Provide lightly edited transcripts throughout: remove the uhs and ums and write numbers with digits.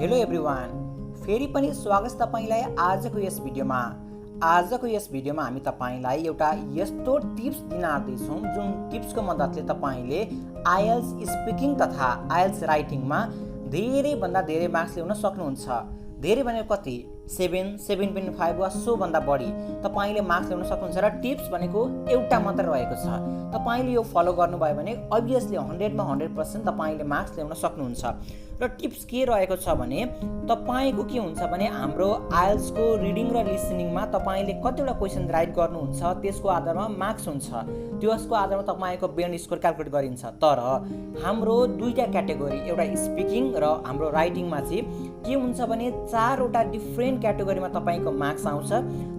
Hello everyone, फेरि पनि स्वागत तपाईलाई आजको यस भिडियोमा। आजको यस भिडियोमा हामी तपाईलाई एउटा यस्तो टिप्स दिन आउँदैछौँ जुन टिप्सको मद्दतले तपाईले आइएल्स स्पिकिङ तथा आइएल्स राइटिङमा धेरैभन्दा धेरै मार्क्स ल्याउन सक्नुहुन्छ। धेरै भनेको कति? 7, 7.5 वा सो भन्दा बढी तपाईले मार्क्स ल्याउन सक्नुहुन्छ र टिप्स भनेको एउटा मात्र रहेको छ। तपाईले यो फलो गर्नुभयो भने अभियसली 100 मा 100% तपाईले मार्क्स ल्याउन सक्नुहुन्छ। र टिप्स के रहेको छ भने तपाईको के हुन्छ भने हाम्रो आइएल्स को रिडिङ र लिसनिङमा तपाईले कतिवटा क्वेशन राइट गर्नुहुन्छ त्यसको आधारमा मार्क्स हुन्छ। त्यसको आधारमा तपाईको बेन्ड स्कोर क्याल्कुलेट गरिन्छ। तर हाम्रो दुईटा क्याटेगोरी, एउटा स्पिकिङ र हाम्रो राइटिङमा चाहिँ के हुन्छ भने चारवटा डिफ्रेन्ट क्याटेगोरीमा तपाईको मार्क्स आउँछ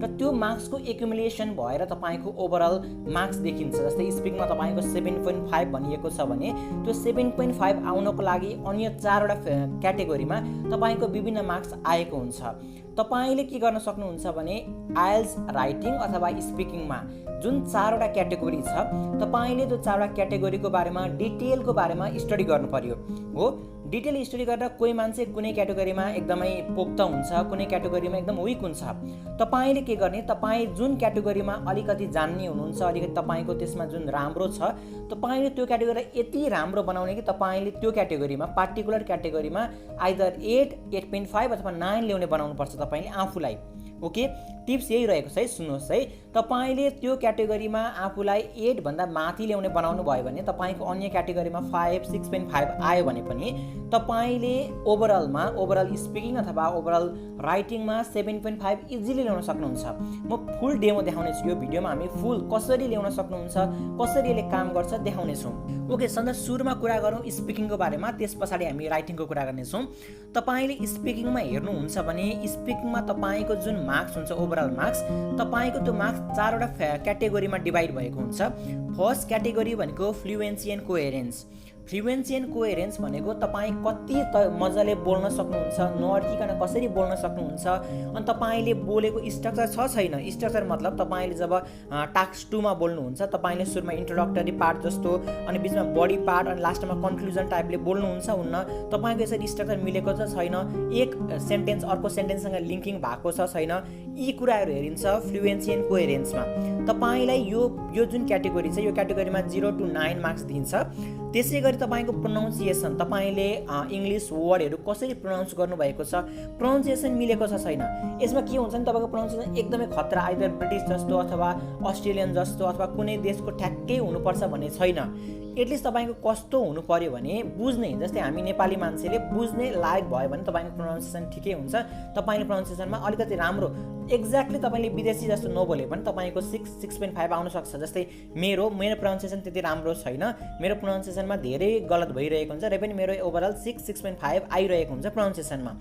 र त्यो मार्क्सको एक्युमुलेसन भएर तपाईको ओभरअल मार्क्स देखिन्छ। जस्तै स्पिकिङमा तपाईको 7.5 भनिएको छ भने त्यो 7.5 आउनको लागि अन्य चारवटा क्याटेगोरीमा तपाईको विभिन्न मार्क्स आएको हुन्छ। तपाईले के गर्न सक्नुहुन्छ भने आइएल्स राइटिङ अथवा स्पिकिङमा जुन चारवटा क्याटेगोरी छ तपाईले त्यो चारवटा क्याटेगोरीको बारेमा डिटेलको बारेमा स्टडी गर्नु पर्यो। हो, डिटेल स्टडी गरेर कोही मान्छे कुनै क्याटेगोरीमा एकदमै पोक्त हुन्छ, कुनै क्याटेगोरीमा एकदम विक हुन्छ। तपाईले के गर्ने, तपाई जुन क्याटेगोरीमा अलिकति जान्ने हुनुहुन्छ, अलिकति तपाईको त्यसमा जुन राम्रो छ, तपाईले त्यो क्याटेगोरीलाई यति राम्रो बनाउने कि तपाईले त्यो क्याटेगोरीमा पार्टिकुलर क्याटेगोरीमा आइदर 8, 8.5 अथवा 9 ल्याउने बनाउनु पर्छ तपाईले आफूलाई। ओके, टिप्स यही रहेको छ है, सुन्नुहोस् है। तपाईले त्यो क्याटेगोरीमा आफूलाई 8 भन्दा माथि ल्याउने बनाउनु भयो भने तपाईको अन्य क्याटेगोरीमा 5, 6.5 आयो भने पनि तपाईले ओभरअल स्पिकिङ अथवा ओभरअल राइटिङमा 7.5 इजिली ल्याउन सक्नुहुन्छ। म फुल डेमो देखाउने छु यो भिडियोमा। हामी फुल कसरी ल्याउन सक्नुहुन्छ, कसरी यसले काम गर्छ देखाउने छौँ। ओके, सन्दा सुरुमा कुरा गरौँ स्पिकिङको बारेमा, त्यस पछाडि हामी राइटिङको कुरा गर्नेछौँ। तपाईले स्पिकिङमा हेर्नुहुन्छ भने स्पिकिङमा तपाईको जुन मार्क्स हुन्छ, ओभरअल मार्क्स, तपाईको त्यो मार्क्स चारवटा क्याटेगोरीमा डिभाइड भएको हुन्छ। फर्स्ट क्याटेगोरी भनेको fluency and coherence. Fluency and coherence भनेको तपाईँ कति मजाले बोल्न सक्नुहुन्छ, नअड्किकन कसरी बोल्न सक्नुहुन्छ, अनि तपाईँले बोलेको स्ट्रक्चर छ छैन। स्ट्रक्चर मतलब तपाईँले जब टास्क 2 मा बोल्नुहुन्छ तपाईले सुरुमा इन्ट्रोडक्टरी पार्ट जस्तो, अनि बिचमा बडी पार्ट, अनि लास्टमा कन्क्लुजन टाइपले बोल्नुहुन्छ हुन्न, तपाईँको यसरी स्ट्रक्चर मिलेको छ छैन, एक सेन्टेन्स अर्को सेन्टेन्ससँग लिङ्किङ भएको छ छैन, यी कुराहरू हेरिन्छ फ्लुएन्सी एन्ड कोहेरेन्समा। तपाईँलाई यो जुन क्याटेगोरी छ यो क्याटेगोरीमा 0 to 9 मार्क्स दिन्छ। त्यसै गरी तपाईको प्रोनाउन्सिएसन, तपाईले इङ्ग्लिस वर्डहरू कसरी प्रोनाउन्स गर्नुभएको छ, प्रोनाउन्सिएसन मिलेको छ छैन। यसमा के हुन्छ भने तपाईँको प्रोनाउन्सिएसन एकदमै खतरा, आइदर ब्रिटिस जस्तो अथवा अस्ट्रेलियन जस्तो अथवा कुनै देशको ठ्याक्कै हुनुपर्छ भन्ने छैन। एटलिस्ट तपाईँको कस्तो हुनु पर्यो भने बुझ्ने, जस्तै हामी नेपाली मान्छेले बुझ्ने लायक भयो भने तपाईँको प्रोनाउन्सिएसन ठिकै हुन्छ। तपाईँले प्रोनाउन्सिएसनमा अलिकति राम्रो, एक्ज्याक्टली तपाईँले विदेशी जस्तो नबोले पनि तपाईँको 6, 6.5 आउन सक्छ। जस्तै मेरो प्रोनाउन्सिएसन त्यति राम्रो छैन, मेरो प्रोनाउन्सिएसनमा धेरै गलत भइरहेको हुन्छ र पनि मेरो ओभरअल 6, 6.5 आइरहेको हुन्छ प्रोनाउन्सिएसनमा।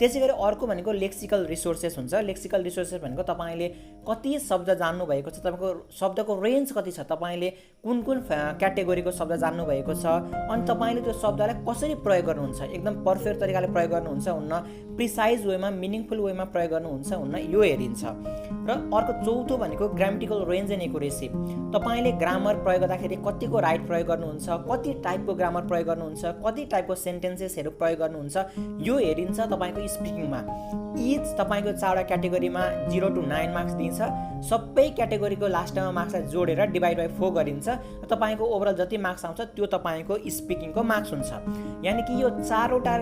त्यसै गरी अर्को भनेको लेक्सिकल रिसोर्सेस हुन्छ। लेक्सिकल रिसोर्सेस भनेको तपाईँले कति शब्द जान्नुभएको छ, तपाईँको शब्दको रेन्ज कति छ, तपाईँले कुन क्याटेगोरीको शब्द जान्नुभएको छ, अनि तपाईँले त्यो शब्दलाई कसरी प्रयोग गर्नुहुन्छ, एकदम पर्फेक्ट तरिकाले प्रयोग गर्नुहुन्छ हुन्न, प्रिसाइज वेमा, मिनिङफुल वेमा प्रयोग गर्नुहुन्छ हुन्न, यो हेरिन्छ। र अर्को चौथो भनेको ग्रामेटिकल रेन्ज एन्ड एकुरेसी। तपाईँले ग्रामर प्रयोग गर्दाखेरि कतिको राइट प्रयोग गर्नुहुन्छ, कति टाइपको ग्रामर प्रयोग गर्नुहुन्छ, कति टाइपको सेन्टेन्सेसहरू प्रयोग गर्नुहुन्छ, यो हेरिन्छ तपाईँको स्पिकिङमा। इच तपाईँको चारवटा क्याटेगोरीमा 0 to 9 मार्क्स दिन्छ। सबै क्याटेगोरीको लास्टमा मार्क्सलाई जोडेर डिभाइड बाई 4 गरिन्छ। तपाईँको ओभरअल जति मार्क्स आउँछ त्यो तपाईँको स्पिकिङको मार्क्स हुन्छ। यानि कि यो चारवटा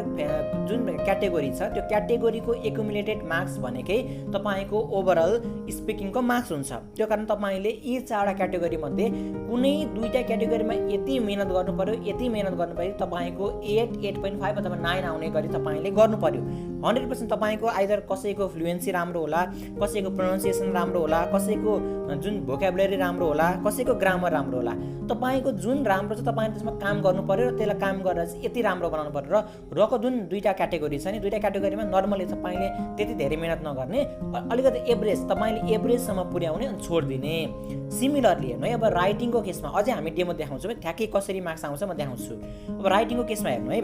जुन क्याटेगोरी छ त्यो क्याटेगोरीको एक्युमुलेटेड मार्क्स भनेकै तपाईँको ओभरअल स्पिकिङको मार्क्स हुन्छ। त्यो कारण तपाईँले यी चारवटा क्याटेगोरी मध्ये कुनै दुईटा क्याटेगोरीमा यति मेहनत गर्नु पर्यो, यति मेहनत गर्नु पर्यो, तपाईँको 8, 8.5 अथवा 9 आउने गरी तपाईँले गर्नु पर्यो। 100% तपाईँको आइदर कसैको फ्लुएन्सी राम्रो होला, कसैको प्रोनाउन्सिएसन राम्रो होला, कसैको जुन भोक्याबुलरी राम्रो होला, कसैको ग्रामर राम्रो होला। तपाईँको जुन राम्रो छ तपाईँले त्यसमा काम गर्नु पर्यो र त्यसलाई काम गरेर चाहिँ यति राम्रो बनाउनु पर्यो। र रको जुन दुईटा क्याटेगोरी छ नि, दुईटा क्याटेगोरीमा नर्मली तपाईँले त्यति धेरै मेहनत नगर्ने, अलिकति एभरेज, तपाईँले एभरेजसम्म पुर्याउने अनि छोडिदिने। सिमिलरली हेर्नु है, अब राइटिङको केसमा अझै हामी डेमो देखाउँछौँ, ठ्याक्कै कसरी मार्क्स आउँछ म देखाउँछु। अब राइटिङको केसमा हेर्नु है,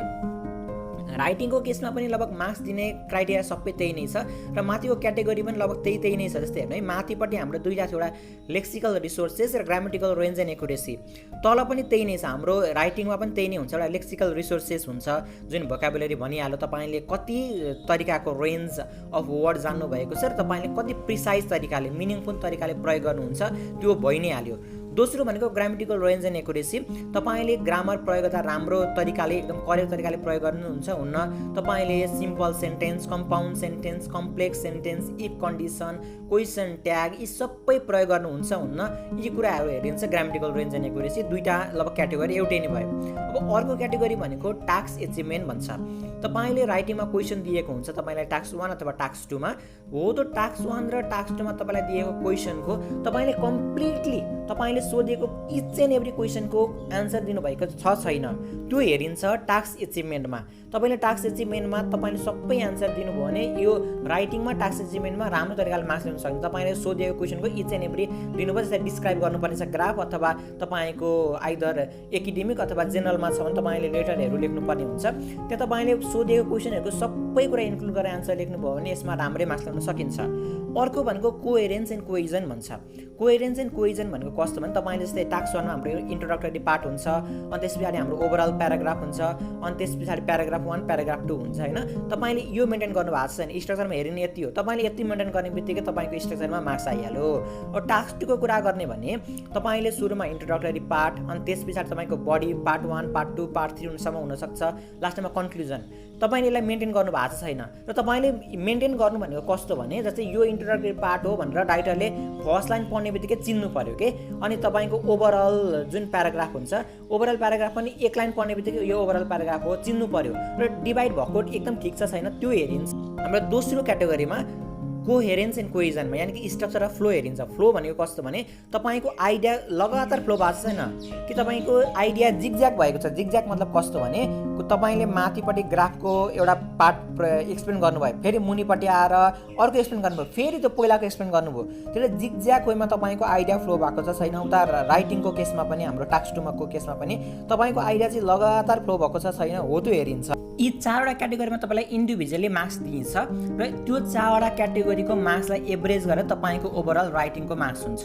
राइटिङको केसमा पनि लगभग मार्क्स दिने क्राइटेरिया सबै त्यही नै छ र माथिको क्याटेगोरी पनि लगभग त्यही नै छ। जस्तै हेर्नु है, माथिपट्टि हाम्रो दुईटा छ, एउटा लेक्सिकल रिसोर्सेस र ग्रामेटिकल रेन्ज एन्ड एकुरेसी। तल पनि त्यही नै छ, हाम्रो राइटिङमा पनि त्यही नै हुन्छ। एउटा लेक्सिकल रिसोर्सेस हुन्छ जुन भोकाबुलरी भनिहाल्यो, तपाईँले कति तरिकाको रेन्ज अफ वर्ड जान्नुभएको छ र तपाईँले कति प्रिसाइज तरिकाले मिनिङफुल तरिकाले प्रयोग गर्नुहुन्छ त्यो भइ नै हाल्यो। दोस्रो भनेको ग्रामेटिकल रेन्ज एन्ड एकुरेसी। तपाईँले ग्रामर प्रयोग गर्दा राम्रो तरिकाले एकदम करेक्ट तरिकाले प्रयोग गर्नुहुन्छ हुन्न, तपाईँले simple sentence, compound sentence, complex sentence, if condition, question tag यी सबै प्रयोग गर्नुहुन्छ हुन्न, यी कुराहरू हेरिन्छ ग्रामेटिकल रेन्ज एन्ड एकुरेसी। दुईटा लगभग क्याटेगोरी एउटै नै भयो। अब अर्को क्याटेगोरी भनेको टास्क एचिभमेन्ट भन्छ। तपाईँले राइटिङमा क्वेसन दिएको हुन्छ तपाईँलाई टास्क 1 अथवा टास्क 2 मा, हो त्यो टास्क 1 र टास्क 2 मा तपाईँलाई दिएको क्वेसनको तपाईँले कम्प्लिटली तपाईँले सोधेको इच एन्ड एभ्री क्वेसनको एन्सर दिनुभएको छ छैन त्यो हेरिन्छ टास्क एचिभमेन्टमा। तपाईँले टास्क एचिभमेन्टमा तपाईँले सबै एन्सर दिनुभयो भने यो राइटिङमा टास्क एचिभमेन्टमा राम्रो तरिकाले मार्क्स ल्याउन सकिन्छ। तपाईँले सोधेको क्वेसनको इच एन्ड एभ्री दिनुभयो, जस्तै डिस्क्राइब गर्नुपर्ने छ ग्राफ, अथवा तपाईँको आइदर एकाडेमिक अथवा जेनरलमा छ भने तपाईँले लेटरहरू लेख्नुपर्ने हुन्छ। त्यहाँ तपाईँले सोधेको क्वेसनहरूको सबै कुरा इन्क्लुड गरेर एन्सर लेख्नुभयो भने यसमा राम्रै मार्क्स ल्याउन सकिन्छ। अर्को भनेको कोहेरेन्स एन्ड कोहेजन भन्छ। कोहेरेन्स एन्ड कोहेजन भनेको कस्तो भने तपाईँले जस्तै टास्क 1 मा हाम्रो इन्ट्रोडक्टरी पार्ट हुन्छ, अनि त्यस पछाडि हाम्रो ओभरअल प्याराग्राफ हुन्छ, अनि त्यस पछाडि प्याराग्राफ 1 प्याराग्राफ 2 हुन्छ होइन। तपाईँले यो मेन्टेन गर्नुभएको छैन, स्ट्रक्चरमा हेर्ने यति हो, तपाईँले यति मेन्टेन गर्ने बित्तिकै तपाईँको स्ट्रक्चरमा मार्क्स आइहाल्यो। अब टास्क 2 को कुरा गर्ने भने तपाईँले सुरुमा इन्ट्रोडक्टरी पार्ट, अनि त्यस पछाडि तपाईँको बडी पार्ट 1 पार्ट 2 पार्ट 3 सम्म हुनसक्छ, लास्टमा कन्क्लुजन। तपाईँले यसलाई मेन्टेन गर्नुभएको छैन र तपाईँले मेन्टेन गर्नु भनेको कस्तो भने जस्तै यो इन्ट्रोडक्टरी पार्ट हो भनेर राइटरले फर्स्ट लाइन पढ्ने बित्तिकै चिन्नु पर्यो के। अनि तपाईँको ओभरअल जुन प्याराग्राफ हुन्छ, ओभरअल प्याराग्राफ पनि एक लाइन पढ्ने बित्तिकै यो ओभरअल प्याराग्राफ हो चिन्नु पर्यो र डिभाइड भएको एकदम ठिक छ छैन त्यो हेरिन्छ। हाम्रो दोस्रो क्याटेगोरीमा कोहेरेन्स एन्ड कोहेजनमा यानि कि स्ट्रक्चर र फ्लो हेरिन्छ। फ्लो भनेको कस्तो भने तपाईँको आइडिया लगातार फ्लो भएको छैन कि तपाईँको आइडिया जिगज्याग भएको छ। जिगज्याग मतलब कस्तो भने तपाईँले माथिपट्टि ग्राफको एउटा पार्ट एक्सप्लेन गर्नुभयो, फेरि मुनिपट्टि आएर अर्को एक्सप्लेन गर्नुभयो, फेरि त्यो पहिलाको एक्सप्लेन गर्नुभयो, त्यसले जिगज्याग वेमा तपाईँको आइडिया फ्लो भएको छ छैन। उता राइटिङको केसमा पनि हाम्रो टास्क 2 को केसमा पनि तपाईँको आइडिया चाहिँ लगातार फ्लो भएको छ छैन हो त्यो हेरिन्छ। यी 4वटा क्याटेगोरीमा तपाईँलाई इन्डिभिजुअली मार्क्स दिइन्छ र त्यो 4वटा क्याटेगोरीको मार्क्सलाई एभरेज गरेर तपाईँको ओभरअल राइटिङको मार्क्स हुन्छ।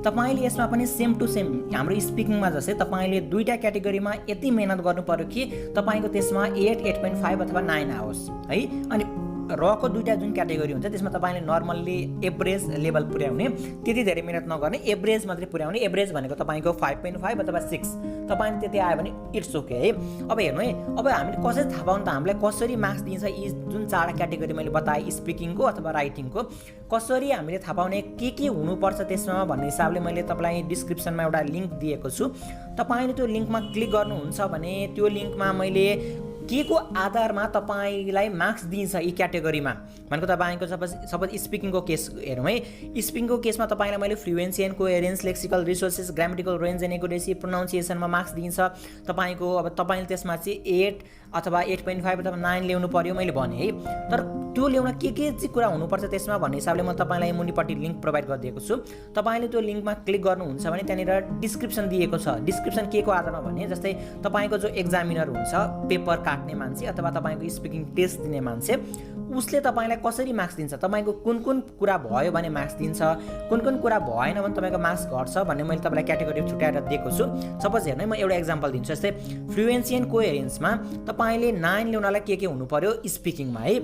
तपाईँले यसमा पनि सेम टु सेम हाम्रो स्पिकिङमा जस्तै तपाईँले दुईटा क्याटेगोरीमा यति मेहनत गर्नु पर्यो कि तपाईँको त्यसमा 8, 8.5 अथवा 9 आओस् है। अनि रको दुईटा जुन क्याटेगोरी हुन्छ त्यसमा तपाईँले नर्मल्ली एभरेज लेभल पुर्याउने, त्यति धेरै मेहनत नगर्ने, एभरेज मात्रै पुर्याउने। एभरेज भनेको तपाईँको 5.5 अथवा 6 तपाईँले त्यति आयो भने इट्स ओके है। अब हेर्नु है, अब हामीले कसरी थाहा पाउनु त हामीलाई कसरी मार्क्स दिन्छ यी जुन 4वटा क्याटेगोरी मैले बताएँ स्पिकिङको अथवा राइटिङको, कसरी हामीले थाहा पाउने के हुनुपर्छ त्यसमा भन्ने हिसाबले मैले तपाईँलाई डिस्क्रिप्सनमा एउटा लिङ्क दिएको छु। तपाईँले त्यो लिङ्कमा क्लिक गर्नुहुन्छ भने त्यो लिङ्कमा मैले के को आधारमा तपाईँलाई मार्क्स दिन्छ यी क्याटेगोरीमा भनेको तपाईँको सपोज स्पिकिङको केस हेरौँ है। स्पिकिङको केसमा तपाईँलाई मैले fluency and coherence, lexical resources, grammatical range and accuracy, प्रोनाउन्सिएसनमा मार्क्स दिन्छ तपाईँको। अब तपाईँले त्यसमा चाहिँ 8 अथवा 8.5 अथवा 9 ल्याउनु पर्यो मैले भने है। तर त्यो ल्याउन के चाहिँ कुरा हुनुपर्छ त्यसमा भन्ने हिसाबले म तपाईँलाई मुनिपट्टि लिङ्क प्रोभाइड गरिदिएको छु। तपाईँले त्यो लिङ्कमा क्लिक गर्नुहुन्छ भने त्यहाँनिर डिस्क्रिप्सन दिएको छ। डिस्क्रिप्सन के को आधारमा भने जस्तै तपाईँको जो एक्जामिनर हुन्छ, पेपर काट्ने मान्छे अथवा तपाईँको स्पिकिङ टेस्ट दिने मान्छे, उसले तपाईँलाई कसरी मार्क्स दिन्छ, तपाईँको कुन कुरा भयो भने मार्क्स दिन्छ, कुन कुरा भएन भने तपाईँको मार्क्स घट्छ भन्ने मैले तपाईँलाई क्याटेगोरी छुट्याएर दिएको छु। सपोज हेर्नु म एउटा एक्जाम्पल दिन्छु। जस्तै फ्लुएन्सी एन्ड कोहेरेन्समा तपाईँले 9 ल्याउनलाई के हुनु पर्यो स्पिकिङमा है।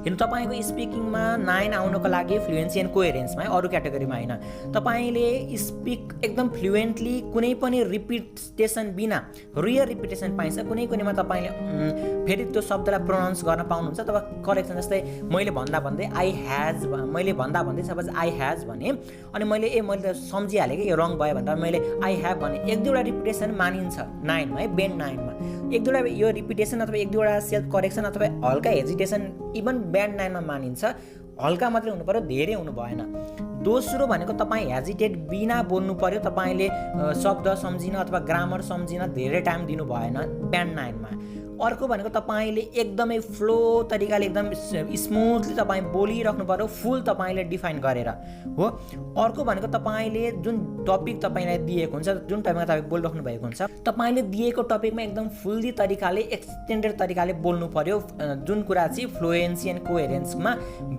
हेर्नु तपाईँको स्पिकिङमा 9 आउनको लागि फ्लुएन्सी एन्ड कोहेरेन्समा अरू क्याटेगोरीमा होइन, तपाईँले स्पिक एकदम फ्लुएन्टली कुनै पनि रिपिटेसन बिना, रियल रिपिटेसन पाइन्छ, कुनैमा तपाईँले फेरि त्यो शब्दलाई प्रोनाउन्स गर्न पाउनुहुन्छ अथवा करेक्सन। जस्तै मैले भन्दै मैले भन्दै सपोज आई ह्याज भने अनि मैले त सम्झिहालेँ कि यो रङ भयो भनेर मैले आई ह्याभ भने 1-2वटा रिपिटेसन मानिन्छ 9 मा है, बेन्ड 9 मा 1-2वटा यो रिपिटेसन अथवा 1-2वटा सेल्फ करेक्सन अथवा हल्का हेजिटेसन इभन बेन्ड 9 मा मानिन्छ। हल्का मात्रै हुनु पर्यो, धेरै हुनु भएन। दोस्रो भनेको तपाईँ हेजिटेट बिना बोल्नु पर्यो, तपाईँले शब्द सम्झिन अथवा ग्रामर सम्झिन धेरै टाइम दिनु भएन बेन्ड 9 मा। अर्को भनेको तपाईले एकदमै फ्लो तरिकाले एकदम स्मुथली तपाईँ बोलिराख्नु पर्यो, फुल तपाईले डिफाइन गरेर हो। अर्को भनेको तपाईले जुन टपिक तपाईलाई दिएको हुन्छ, जुन टपिकमा तपाईँ बोलिराख्नु भएको हुन्छ, तपाईले दिएको टपिकमा एकदम फुल्ली तरिकाले एक्सटेन्डेड तरिकाले बोल्नु पर्यो। जुन कुरा चाहिँ फ्लुएन्सी एन्ड कोहेरेन्समा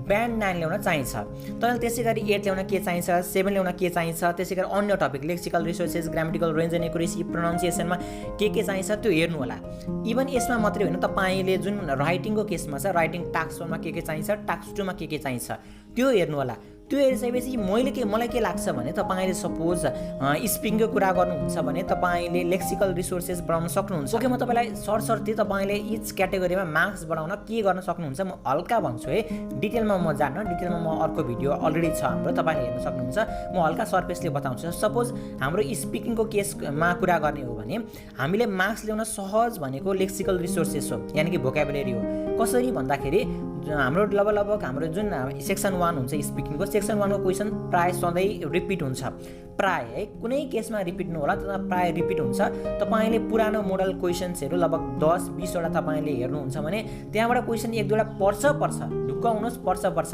ब्यान्ड 9 ल्याउन चाहिन्छ। तपाईले त्यसै गरी 8 ल्याउन के चाहिन्छ, 7 ल्याउन के चाहिन्छ, त्यसै गरी अन्य topic lexical resources, grammatical range and accuracy, प्रोनाउन्सिएसनमा के चाहिन्छ त्यो हेर्नु होला। इभन यसमा मात्रै होइन, तपाईले जुन राइटिङको केसमा छ, राइटिङ टास्क 1 मा के चाहिन्छ, टास्क 2 मा के चाहिन्छ त्यो हेर्नु होला। त्यो हेरिसकेपछि मलाई के लाग्छ भने तपाईले सपोज स्पिकिङको कुरा गर्नुहुन्छ भने तपाईले लेक्सिकल रिसोर्सेस बढाउन सक्नुहुन्छ। ओके, म तपाईलाई सरसर्ती तपाईले इच क्याटेगोरीमा मार्क्स बढाउन के गर्न सक्नुहुन्छ म हल्का भन्छु है। डिटेलमा म जान्न, डिटेलमा म अर्को भिडियो अलरेडी छ हाम्रो, तपाईले हेर्न सक्नुहुन्छ। म हल्का सरफेसले बताउँछु। सपोज हाम्रो स्पिकिङको केसमा कुरा गर्ने हो भने हामीले मार्क्स ल्याउन सहज भनेको लेक्सिकल रिसोर्सेस हो, यानि कि भोकाबुलेरी हो। कसरी भन्दाखेरि हाम्रो लगभग हाम्रो जुन सेक्सन 1 हुन्छ स्पिकिङको, सेक्सन 1 को क्वेसन प्राय सधैँ रिपिट हुन्छ। प्राय है, कुनै केसमा रिपिट नहोला तर प्राय रिपिट हुन्छ। तपाईले पुरानो मोडल क्वेसन्सहरू लगभग 10-20 वटा तपाईले हेर्नुहुन्छ भने त्यहाँबाट क्वेसन 1-2 वटा पर्छ ढुक्क हुनुहोस्, पर्छ।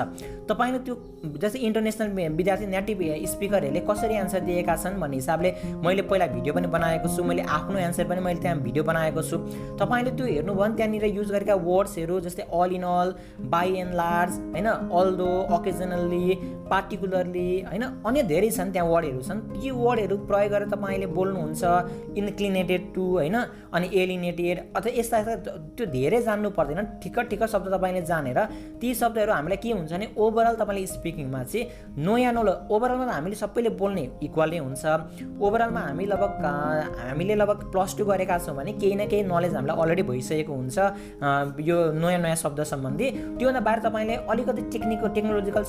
तपाईले त्यो जस्तै इन्टरनेसनल विद्यार्थी नेटिभ स्पिकरहरूले कसरी एन्सर दिएका छन् भन्ने हिसाबले मैले पहिला भिडियो पनि बनाएको छु, मैले आफ्नो एन्सर पनि मैले त्यहाँ भिडियो बनाएको छु। तपाईले त्यो हेर्नुभयो भने त्यहाँनिर युज गरेका वर्ड्सहरू जस्तै all in all, by and large हैन, अल्दो, ओकेजनली, पार्टिकुलरली हैन, अन्य धेरै छन् त्यहाँ वर्डहरू छन्। ती वर्डहरू प्रयोग गरेर तपाईले बोल्नुहुन्छ। इन्क्लिनेटेड टु हैन, अनि एलिनेटेड अथवा यस्ता त्यो धेरै जान्नु पर्दैन। ठिक्क शब्द तपाईले जानेर ती शब्दहरू हामीलाई के हुन्छ भने ओभरअल तपाईले स्पिकिङमा चाहिँ नयाँ ओभरअलमा हामीले सबैले बोल्ने इक्वली हुन्छ। ओभरअलमा हामीले लगभग +2 गरेका छौँ भने केही न केही नलेज हामीलाई अलरेडी भइसकेको हुन्छ यो नयाँ शब्द सम्बन्धी। त्योभन्दा बाहिर तपाईले अलिकति टेक्नोलोजिकल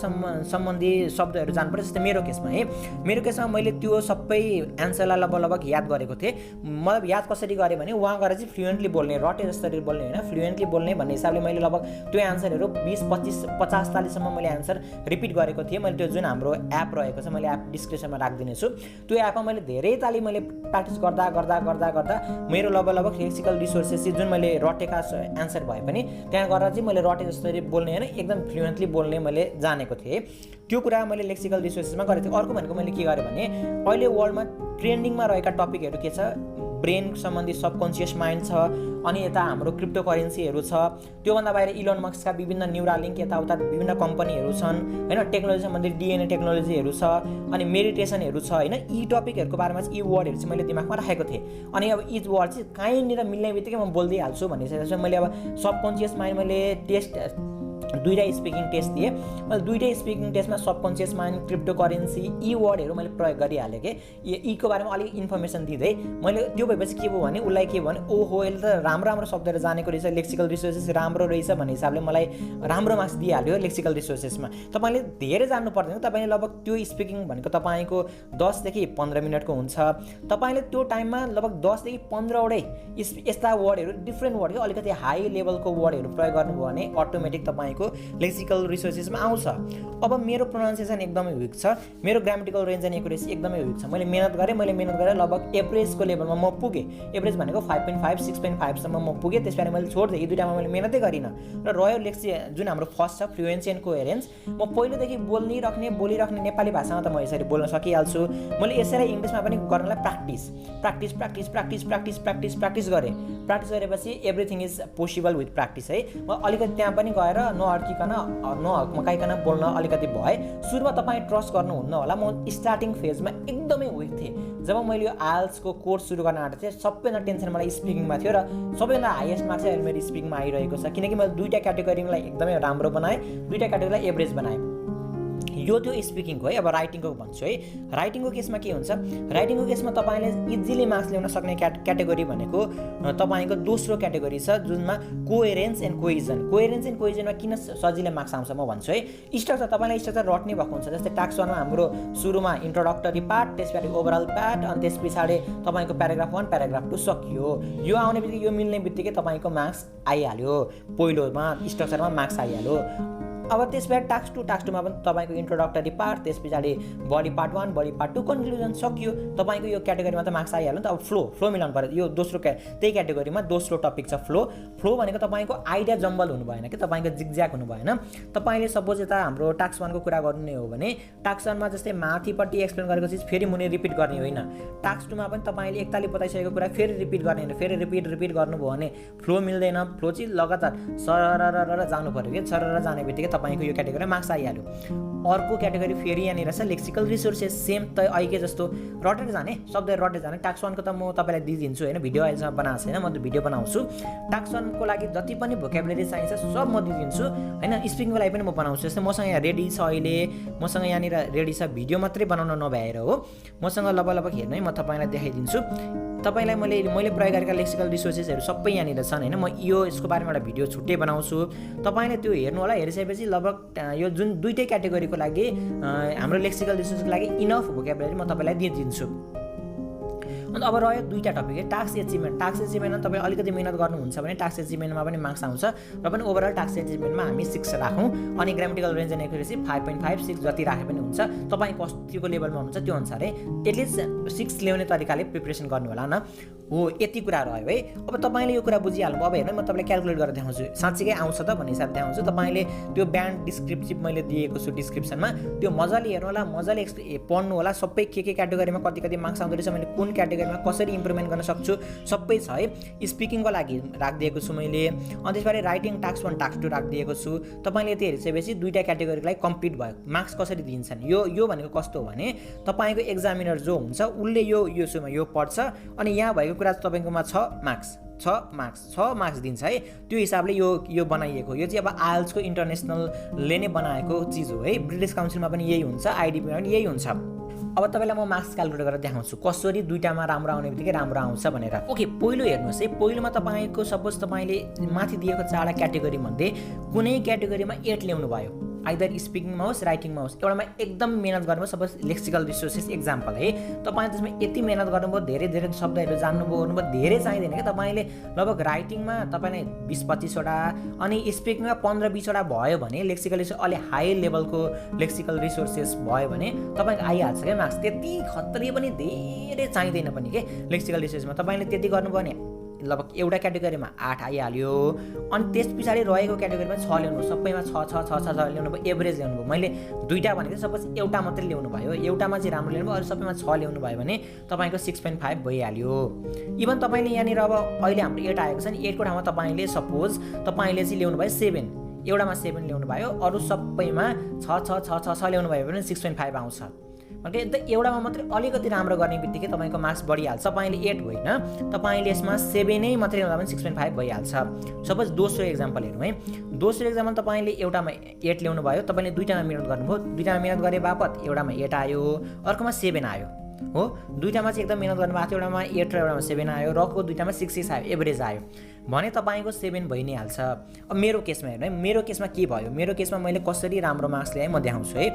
सम्बन्धी शब्दहरू जान्नुपर्छ। जस्तै मेरो केसमा मैले त्यो सबै एन्सरलाई लगभग याद गरेको थिएँ। मतलब याद कसरी गरेँ भने वहाँ गएर चाहिँ फ्लुएन्टली बोल्ने, रटे जसरी बोल्ने होइन, फ्लुएन्टली बोल्ने भन्ने हिसाबले मैले लगभग त्यो एन्सरहरू 20-25-50 सम्म मैले एन्सर रिपिट गरेको थिएँ। मैले त्यो जुन हाम्रो एप रहेको छ, मैले एप डिस्क्रिप्सनमा राखिदिनेछु। त्यो एपमा मैले धेरै ताली मैले प्र्याक्टिस गर्दा मेरो लगभग लेक्सिकल रिसोर्सेस चाहिँ जुन मैले रटेका एन्सर भए पनि त्यहाँ गएर चाहिँ मैले रटे जसरी बोल्ने होइन, एकदम फ्लुएन्टली बोल्ने मैले जानेको थिएँ। त्यो कुरा मैले लेक्सिकल रिसोर्सेसमा गरेको थिएँ। अर्को भनेको मैले के गरेँ भने अहिले वर्ल्डमा ट्रेन्डिङमा रहेका टपिकहरू के छ, ब्रेन सम्बन्धी सबकन्सियस माइन्ड छ, अनि यता हाम्रो क्रिप्टो करेन्सीहरू छ। त्योभन्दा बाहिर इलोन मस्कका विभिन्न न्युरालिङ्क यताउता विभिन्न कम्पनीहरू छन् होइन, टेक्नोलोजी सम्बन्धी DNA टेक्नोलोजीहरू छ, अनि मेडिटेसनहरू छ होइन। यी टपिकहरूको बारेमा चाहिँ यी वर्डहरू चाहिँ मैले दिमागमा राखेको थिएँ। अनि अब यी वर्ड चाहिँ कहीँनिर मिल्ने बित्तिकै म बोल्दिहाल्छु भनिसकेपछि मैले अब सबकन्सियस माइन्ड मैले टेस्ट 2टा स्पिकिङ टेस्ट दिएँ। मैले 2टा स्पिकिङ टेस्टमा सबकन्सियस माइन्ड, क्रिप्टो करेन्सी, यी वर्डहरू मैले प्रयोग गरिहालेँ कि यीको बारेमा अलिक इन्फर्मेसन दिँदै मैले। त्यो भएपछि के भयो भने उसलाई के भयो भने ओहो यसले त राम्रो शब्दहरू जानेको रहेछ, लेक्सिकल रिसोर्सेस राम्रो रहेछ भन्ने हिसाबले मलाई राम्रो मार्क्स दिइहाल्यो लेक्सिकल रिसोर्सेसमा। तपाईँले धेरै जान्नु पर्दैन। तपाईँले लगभग त्यो स्पिकिङ भनेको तपाईँको 10 देखि 15 मिनटको हुन्छ। तपाईँले त्यो टाइममा लगभग 10 देखि 15 वटै यस्ता वर्डहरू, डिफ्रेन्ट वर्ड कि अलिकति हाई लेभलको वर्डहरू प्रयोग गर्नुभयो भने अटोमेटिक तपाईँको लेक्सिकल रिसोर्सेसमा आउँछ। अब मेरो प्रोनाउन्सिएसन एकदमै विक छ, मेरो ग्रामेटिकल रेन्ज एन्ड एक्युरेसी एकदमै विक छ। मैले मेहनत गरेँ लगभग एभरेजको लेभलमा म पुगेँ। एभरेज भनेको 5.5 6.5 सम्म म पुगेँ। त्यसपछि मैले छोडिदिएँ। यी दुईटामा मैले मेहनतै गरिनँ र रह्यो जुन हाम्रो फर्स्ट छ फ्लुएन्सी एन्ड कोहेरेन्स। म पहिलेदेखि बोलिराख्ने नेपाली भाषामा त म यसरी बोल्न सकिहाल्छु। मैले यसरी इङ्ग्लिसमा पनि गर्नलाई प्र्याक्टिस गरेँ। प्र्याक्टिस गरेपछि everything is possible with practice है। म अलिकति त्यहाँ पनि गएर नहकमकाइकन बोल्न अलिकति भए। सुरुमा तपाईँ ट्रस्ट गर्नुहुन्न होला, म स्टार्टिङ फेजमा एकदमै विक थिएँ। जब मैले यो आइएल्सको कोर्स सुरु गर्न आँटेको थिएँ सबैभन्दा टेन्सन मलाई स्पिकिङमा थियो र सबैभन्दा हाइएस्ट मार्क्स चाहिँ अहिले मेरो स्पिकिङमा आइरहेको छ, किनकि मैले 2टा क्याटेगोरीलाई एकदमै राम्रो बनाएँ, 2टा क्याटेगोरीलाई एभरेज बनाएँ। यो त्यो स्पिकिङको है। अब राइटिङको भन्छु है। राइटिङको केसमा के हुन्छ, राइटिङको केसमा तपाईँले इजिली मार्क्स ल्याउन सक्ने क्याटेगोरी भनेको तपाईँको दोस्रो क्याटेगोरी छ जुनमा कोहेरेन्स एन्ड कोइजन। कोहेरेन्स एन्ड कोइजनमा किन सजिलै मार्क्स आउँछ म भन्छु है। स्ट्रक्चर तपाईँलाई स्ट्रक्चर रट्ने भएको हुन्छ। जस्तै टास्क 1मा हाम्रो सुरुमा इन्ट्रोडक्टरी पार्ट, त्यस पछाडि ओभरअल पार्ट, अनि त्यस पछाडि तपाईँको प्याराग्राफ 1 प्याराग्राफ 2 सकियो। यो आउने बित्तिकै यो मिल्ने बित्तिकै तपाईँको मार्क्स आइहाल्यो, पहिलोमा स्ट्रक्चरमा मार्क्स आइहाल्यो। अब त्यस पछाडि टास्क 2 टास्क 2 मा पनि तपाईँको इन्ट्रोडक्टरी पार्ट, त्यस पछाडि body part 1 body part 2 conclusion सक्यो। तपाईँको यो क्याटेगोरीमा त मार्क्स आइहाल्यो नि त। अब फ्लो मिलाउनु पर्यो। यो दोस्रो त्यही क्याटेगोरीमा दोस्रो टपिक छ फ्लो भनेको तपाईँको आइडिया जम्बल हुनु भएन कि तपाईँको जिगज्याग हुनु भएन। तपाईँले सपोज यता हाम्रो टास्क 1 को कुरा गर्नु नै हो भने टास्क 1 मा जस्तै माथिपट्टि एक्सप्लेन गरेको चिज फेरि मुनि रिपिट गर्ने होइन। टास्क 2 मा पनि तपाईँले एकताली बताइसकेको कुरा फेरि रिपिट गर्ने होइन। फेरि रिपिट गर्नुभयो भने फ्लो मिल्दैन। फ्लो चाहिँ लगातार सरर जानु पर्यो कि सरर जाने बित्तिकै तपाईँको यो क्याटेगोरीमा मार्क्स आइहाल्यो। अर्को क्याटेगोरी फेरि यहाँनिर छ लेक्सिकल रिसोर्सेस। सेम त अहिले जस्तो रटेर जाने शब्द रटेर जाने। टास्क 1 को त म तपाईँलाई दिइदिन्छु होइन, भिडियो अहिलेसम्म बनाएको छैन, म त भिडियो बनाउँछु। टास्क 1 को लागि जति पनि भोकेबुलरी चाहिन्छ सब म दिइदिन्छु होइन। स्पिकिङको लागि पनि म बनाउँछु। जस्तै मसँग यहाँ रेडी छ, अहिले मसँग यहाँनिर रेडी छ, भिडियो मात्रै बनाउन नभएर हो। मसँग लगभग हेर्नु है, म तपाईँलाई देखाइदिन्छु। तपाईँलाई मैले प्रयोग गरेका लेक्सिकल रिसोर्सेसहरू सबै यहाँनिर छन् होइन। म यसको बारेमा एउटा भिडियो छुट्टै बनाउँछु, तपाईँले त्यो हेर्नु होला। हेरिसकेपछि लगभग यो जुन दुईटै क्याटेगोरीको लागि हाम्रो लेक्सिकल रिसोर्सको लागि इनफ भोकेबुलरी म तपाईँलाई दिइदिन्छु। अन्त अब रह्यो दुईटा टपिक टास्क एचिभमेन्टमा तपाईँ अलिकति मिहिनेत गर्नुहुन्छ भने टास्क एचिभमेन्टमा पनि मार्क्स आउँछ र पनि ओभरअल टास्क एचिभमेन्टमा हामी 6 राखौँ। अनि ग्रामेटिकल रेन्ज एन्ड एक्युरेसी 5.5 6 जति राखे पनि हुन्छ। तपाईँ कतिको लेभलमा हुनुहुन्छ त्यो अनुसारै एटलिस्ट 6 ल्याउने तरिकाले प्रिपरेसन गर्नु होला न। हो यति कुरा रह्यो है। अब तपाईँले यो कुरा बुझिहाल्नु। अब हेर्नु म तपाईँलाई क्यालकुलेट गरेर देखाउँछु, साँच्चीकै आउँछ त भन्ने हिसाब देखाउँछु। तपाईँले त्यो ब्यान्ड डिस्क्रिप्टिभ मैले दिएको छु डिस्क्रिप्सनमा, त्यो मजाले हेर्नु होला, मजाले पढ्नु होला। सबै के क्याटेगोरीमा कति मार्क्स आउँदो रहेछ, मैले कुन क्याटेगोरीमा कसरी इम्प्रुभमेन्ट गर्न सक्छु सबै छ है। स्पिकिङको लागि राखिदिएको छु मैले। अनि त्यसपछि राइटिङ टास्क 1 टास्क 2 राखिदिएको छु। तपाईँले यति हेरिसकेपछि दुईटा क्याटेगोरीलाई कम्प्लिट भयो। मार्क्स कसरी दिन्छन् यो भनेको कस्तो हो भने तपाईँको एक्जामिनर जो हुन्छ उसले यो पढ्छ अनि यहाँ भएको कुरा तपाईँकोमा 6 मार्क्स दिन्छ है। त्यो हिसाबले यो बनाइएको। यो चाहिँ अब आइएल्सको इन्टरनेसनलले नै बनाएको चिज हो है। ब्रिटिस काउन्सिलमा पनि यही हुन्छ, आइडिपीमा पनि यही हुन्छ। अब तपाईँलाई म मार्क्स क्यालकुलेट गरेर देखाउँछु कसरी दुईटामा राम्रो आउने बित्तिकै राम्रो आउँछ भनेर। ओके, पहिलो हेर्नुहोस् है। पहिलोमा तपाईँको सपोज तपाईँले माथि दिएको 4 क्याटेगोरी मध्ये कुनै क्याटेगोरीमा 8 ल्याउनु भयो, आइदर स्पिकिङमा होस् राइटिङमा होस्। एउटामा एकदम मेहनत गर्नुभयो, सपोज लेक्सिकल रिसोर्सेस एक्जाम्पल है। तपाईँ त्यसमा यति मेहनत गर्नुभयो, धेरै शब्दहरू जान्नुभयो, धेरै चाहिँदैन कि। तपाईँले लगभग राइटिङमा तपाईँलाई 20-25 वटा अनि स्पिकिङमा 15-20 वटा भयो भने लेक्सिकल रिसोर्स अलि हाई लेभलको लेक्सिकल रिसोर्सेस भयो भने तपाईँको आइहाल्छ क्या मार्क्स। त्यति खतरै पनि धेरै चाहिँदैन पनि के लेक्सिकल रिसोर्समा। तपाईँले त्यति गर्नुभयो भने लगभग एउटा क्याटेगोरीमा 8 आइहाल्यो। अनि त्यस पछाडि रहेको क्याटेगोरीमा 6 ल्याउनु, सबैमा 6 ल्याउनु भयो, एभरेज ल्याउनु भयो। मैले दुईटा भनेको सपोज एउटा मात्रै ल्याउनु भयो, एउटामा चाहिँ राम्रो ल्याउनु भयो, अरू सबैमा 6 ल्याउनु भयो भने तपाईँको 6.5 भइहाल्यो। इभन तपाईँले यहाँनिर अब अहिले हाम्रो 8 आएको छ नि, 8 को ठाउँमा तपाईँले सपोज तपाईँले चाहिँ ल्याउनु भयो 7, एउटामा 7 ल्याउनु भयो, अरू सबैमा 6 ल्याउनु भयो भने 6.5 आउँछ। मतलब एउटामा मात्रै अलिकति राम्रो गर्ने बित्तिकै तपाईँको मार्क्स बढिहाल्छ। तपाईँले 8 होइन, तपाईँले यसमा 7 नै मात्रै ल्याउँदा पनि 6.5 भइहाल्छ। सपोज दोस्रो एक्जाम्पल हेरौँ है। दोस्रो एक्जाम्पल तपाईँले एउटामा 8 ल्याउनु भयो, तपाईँले दुईटामा मिहिनेत गर्नुभयो, दुईटामा मिहिनेत गरे बापत एउटामा 8 आयो, अर्कोमा 7 आयो हो। दुईटामा चाहिँ एकदम मिहिनेत गर्नुभएको थियो, एउटामा 8 र एउटामा 7 आयो, रको दुईटामा 6 आयो, एभरेज आयो भने तपाईँको 7 भइ नै हाल्छ। अब मेरो केसमा हेर्नु है, मेरो केसमा के भयो, मेरो केसमा मैले कसरी राम्रो मार्क्स ल्याएँ म देखाउँछु है।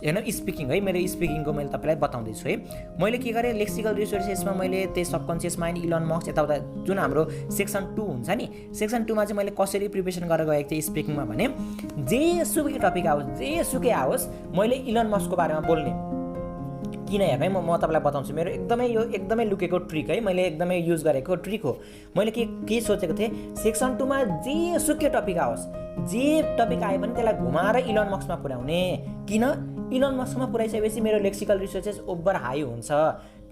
हेर्नु स्पिकिङ है, मेरो स्पिकिङको मैले तपाईँलाई बताउँदैछु है। मैले के गरेँ, लेक्सिकल रिसोर्सेसमा मैले त्यही सबकन्सियस माइन्ड, इलन मस्क यताउता जुन हाम्रो सेक्सन 2 हुन्छ नि, सेक्सन 2 मा चाहिँ मैले कसरी प्रिपरेसन गरेर गएको थिएँ स्पिकिङमा भने जेसुकै टपिक आओस्, जेसुकै आओस्, मैले इलन मस्कको बारेमा बोल्ने। किन हेर्नु है, म तपाईँलाई बताउँछु। मेरो एकदमै लुकेको ट्रिक है, मैले एकदमै युज गरेको ट्रिक हो। मैले के सोचेको थिएँ, सेक्सन 2 मा जेसुकै टपिक आओस्, जे टपिक आयो भने त्यसलाई घुमाएर इलन मस्कमा पुर्याउने। किन इलन मस्कमा पुर्याइसकेपछि मेरो लेक्सिकल रिसोर्सेस ओभर हाई हुन्छ।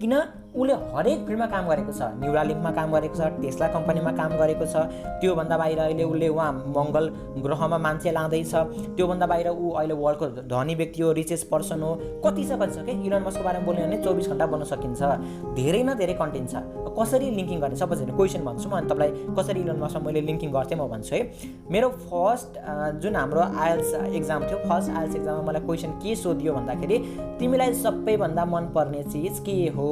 किन उसले हरेक फिल्डमा काम गरेको छ, न्युरालिङ्कमा काम गरेको छ, टेस्ला कम्पनीमा काम गरेको छ। त्योभन्दा बाहिर अहिले उसले उहाँ मङ्गल ग्रहमा मान्छे लाँदैछ। त्योभन्दा बाहिर ऊ अहिले वर्ल्डको धनी व्यक्ति हो, रिचेस्ट पर्सन हो। कति छ के इलन मस्कको बारेमा बोल्यो भने 24 घण्टा बोल्न सकिन्छ। धेरै न धेरै कन्टेन्ट छ। कसरी लिङ्किङ गर्ने, सपोज हेर्नु क्वेसन भन्छु म, अनि तपाईँलाई कसरी इलन मस्कमा मैले लिङ्किङ गर्थेँ म भन्छु है। मेरो फर्स्ट जुन हाम्रो आइएल्स एक्जाम थियो, फर्स्ट आइएल्स एक्जाममा मलाई क्वेसन के सोधियो भन्दाखेरि तिमीलाई सबैभन्दा मनपर्ने चिज के हो।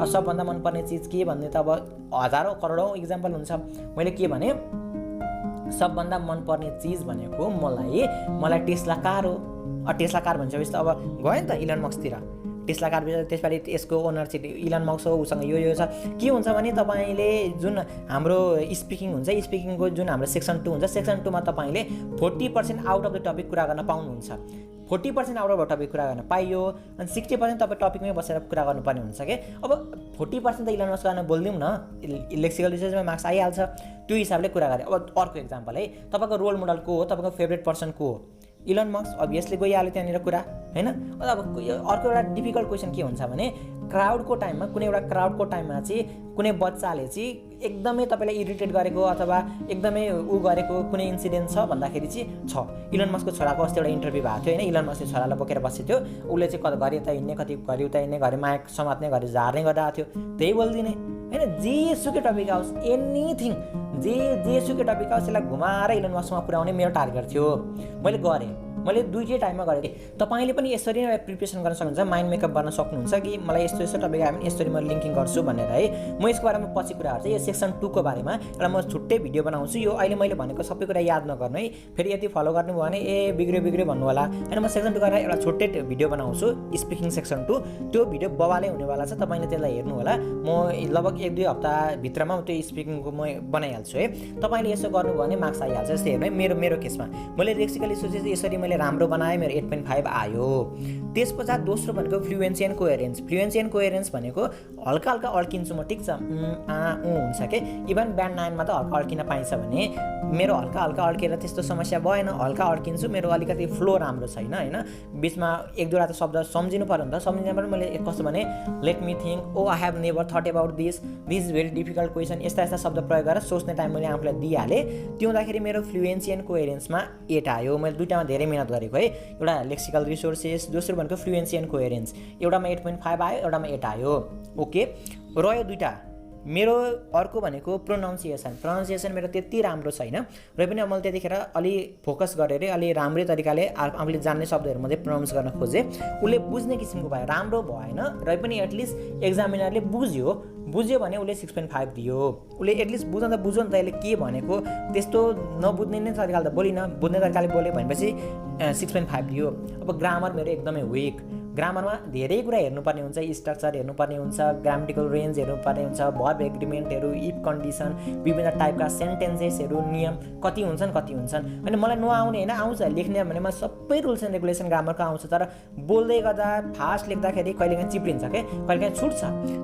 अब सबभन्दा मनपर्ने चिज के भन्ने त अब हजारौँ करोडौँ इक्जाम्पल हुन्छ। मैले के भने, सबभन्दा मनपर्ने चिज भनेको मलाई टेस्ला कार हो। टेस्ला कार भनिसकेपछि त अब गयो नि त इलन मस्कतिर। टेस्ला कार बेच्छ, त्यसपछि यसको ओनर चाहिँ इलन मस्क हो, उसँग यो छ। के हुन्छ भने तपाईँले जुन हाम्रो स्पिकिङ हुन्छ, स्पिकिङको जुन हाम्रो सेक्सन 2 हुन्छ, सेक्सन 2 मा तपाईँले 40% आउट अफ द टपिक कुरा गर्न पाउनुहुन्छ। 40% आउट अफ द टपिक कुरा गर्न पाइयो, अनि 60% तपाईँ टपिकमै बसेर कुरा गर्नुपर्ने हुन्छ कि। अब 40% त इलन मस्क गर्न बोलिदिउँ न, लेक्सिकल रिसर्चमा मार्क्स आइहाल्छ, त्यो हिसाबले कुरा गरेँ। अब अर्को एक्जाम्पल है, तपाईँको रोल मोडल को हो, तपाईँको फेभरेट पर्सन को हो? इलन मस्क, अभियसली गइहाल्यो त्यहाँनिर कुरा हैन। अब अर्को एउटा डिफिकल्ट क्वेसन के हुन्छ भने क्राउडको टाइममा, कुनै एउटा क्राउडको टाइममा चाहिँ कुनै बच्चाले चाहिँ एकदमै तपाईँलाई इरिटेट गरेको अथवा एकदमै गरेको कुनै इन्सिडेन्ट छ भन्दाखेरि चाहिँ छ। इलन मस्कको छोराको अस्ति एउटा इन्टरभ्यू भएको थियो हैन, इलन मस्कले छोरालाई बोकेर बसेको थियो, उसले चाहिँ कति घरि यता हिँड्ने, कति घरि उता हिँड्ने, घरि माया समात्ने, घरि झार्ने गरिरहेको थियो, त्यही बोलिदिने हैन। जेसुकै टपिक आओस्, एनिथिङ, जेसुकै टपिक आओस्, यसलाई घुमाएर इलन मस्कमा पुर्याउने मेरो टार्गेट थियो। मैले गरेँ, मैले दुईटै टाइममा गरेँ। तपाईँले पनि यसरी नै प्रिपरेसन गर्न सक्नुहुन्छ, माइन्ड मेकअप गर्न सक्नुहुन्छ कि मलाई यस्तो यस्तो टपिक आयो भने यसरी म लिङ्किङ गर्छु भनेर है। म यसको बारेमा पछि कुरा गर्छु, यो सेक्सन 2 को बारेमा एउटा म छुट्टै भिडियो बनाउँछु। यो अहिले मैले भनेको सबै कुरा याद नगर्नु है, फेरि यति फलो गर्नुभयो भने बिग्रियो भन्नु होला हैन। म सेक्सन 2 गरेर एउटा छुट्टै भिडियो बनाउँछु, स्पिकिङ सेक्सन 2, त्यो भिडियो बवालै हुनेवाला छ, तपाईँले त्यसलाई हेर्नु होला। म लगभग 1-2 हप्ता भित्रमा त्यो स्पिकिङको म बनाइहाल्छु है। तपाईँले यसो गर्नुभयो भने मार्क्स आइहाल्छ। जस्तै हेर्नु मेरो केसमा मैले लेक्सिकली सोचेँ यसरी मैले राम्रो बनाएँ, मेरो 8.5 आयो। त्यस पछाडि दोस्रो भनेको fluency and coherence. Fluency and coherence भनेको हल्का हल्का अड्किन्छु म, ठिक छ, हुन्छ कि इभन ब्यान्ड 9 मा त हल्का अड्किन पाइन्छ भने मेरो हल्का हल्का अड्केर त्यस्तो समस्या भएन, हल्का अड्किन्छु, मेरो अलिकति फ्लो राम्रो छैन हैन। बिचमा एक दुईवटा त शब्द सम्झिनु पर्यो नि त, सम्झिँदा मैले कस्तो भने let me think, oh I have never thought about this is very difficult question, यस्ता यस्ता शब्द प्रयोग गरेर सोच्ने टाइम मैले आफूलाई दिइहालेँ। त्यो हुँदाखेरि मेरो फ्लुएन्सी एन्ड कोहेरेन्समा 8 आयो। मैले दुईटामा धेरै मेहनत गरेको है, एउटा लेक्सिकल रिसोर्सेस, दोस्रो भनेको फ्लुएन्सी एन्ड कोहेरेन्स। एउटामा 8.5 आयो, एउटामा 8 आयो। ओके, रह्यो दुईटा। मेरो अर्को भनेको प्रोनाउन्सिएसन मेरो त्यति राम्रो छैन, र पनि मैले त्यतिखेर अलि फोकस गरेर अलि राम्रै तरिकाले आफूले जान्ने शब्दहरूमध्ये प्रोनाउन्स गर्न खोजेँ। उसले बुझ्ने किसिमको भयो, राम्रो भएन, र पनि एटलिस्ट एक्जामिनरले बुझ्यो भने उसले 6.5 दियो। उसले एटलिस्ट बुझ्न त बुझ्यो नि त, यसले के भनेको, त्यस्तो नबुझ्ने नै तरिकाले त बोलिनँ, बुझ्ने तरिकाले बोल्यो भनेपछि 6.5 दियो। अब ग्रामर मेरो एकदमै विक, ग्रामरमा धेरै कुरा हेर्नुपर्ने हुन्छ, स्ट्रक्चर हेर्नुपर्ने हुन्छ, ग्रामेटिकल रेन्ज हेर्नुपर्ने हुन्छ, भर्ब एग्रिमेन्टहरू, इफ कन्डिसन, विभिन्न टाइपका सेन्टेन्सेसहरू, नियम कति हुन्छन् अनि मलाई नआउने होइन, आउँछ लेख्ने भने मलाई सबै रुल्स एन्ड रेगुलेसन ग्रामरको आउँछ, तर बोल्दै गर्दा फास्ट लेख्दाखेरि कहिलेकाहीँ चिप्लिन्छ क्या, कहिलेकाहीँ छुट्छ।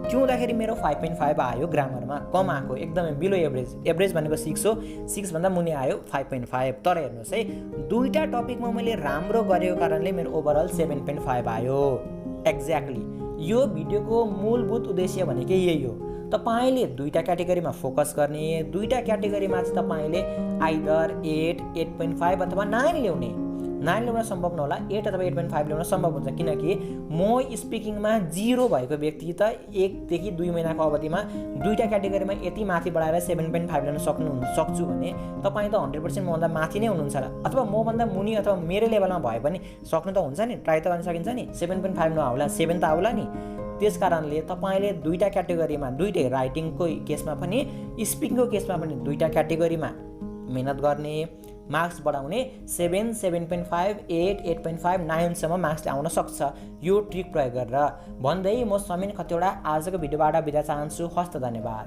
त्यो हुँदाखेरि मेरो 5.5 आयो ग्रामरमा, कम आएको, एकदमै बिलो एभरेज भनेको 6 हो, 6 भन्दा मुनि आयो 5.5। तर हेर्नुहोस् है, दुईटा टपिकमा मैले राम्रो गरेको कारणले मेरो ओभरअल 7.5 आयो। एक्ज्याक्टली यो भिडियोको मूलभूत उद्देश्य भनेकै यही हो, तपाईँले दुईटा क्याटेगोरीमा फोकस गर्ने, दुईटा क्याटेगोरीमा चाहिँ तपाईँले आइदर 8, 8.5 अथवा 9 ल्याउने। 9 ल्याउन सम्भव नहोला, 8 अथवा 8.5 ल्याउन सम्भव हुन्छ, किनकि म स्पिकिङमा 0 भएको व्यक्ति त 1 देखि 2 महिनाको अवधिमा दुईटा क्याटेगोरीमा यति माथि बढाएर 7.5 ल्याउन सक्छु भने तपाईँ त 100% मभन्दा माथि नै हुनुहुन्छ होला, अथवा मभन्दा मुनि अथवा मेरो लेभलमा भए पनि सक्नु त हुन्छ नि, ट्राई त गर्न सकिन्छ नि। 7.5 नआउला, 7 त आउला नि। त्यस कारणले तपाईँले दुईटा क्याटेगोरीमा, दुईटै राइटिङको केसमा पनि स्पिकिङको केसमा पनि दुईटा क्याटेगोरीमा मेहनत गर्ने, मार्क्स बढाउने, 7, 7.5, 8, 8.5, 9 सम्म मार्क्स आउन सक्छ यो ट्रिक प्रयोग गरेर भन्दै म समीर खतिवडा आजको भिडियोबाट बिदा चाहन्छु। हस्त, धन्यवाद।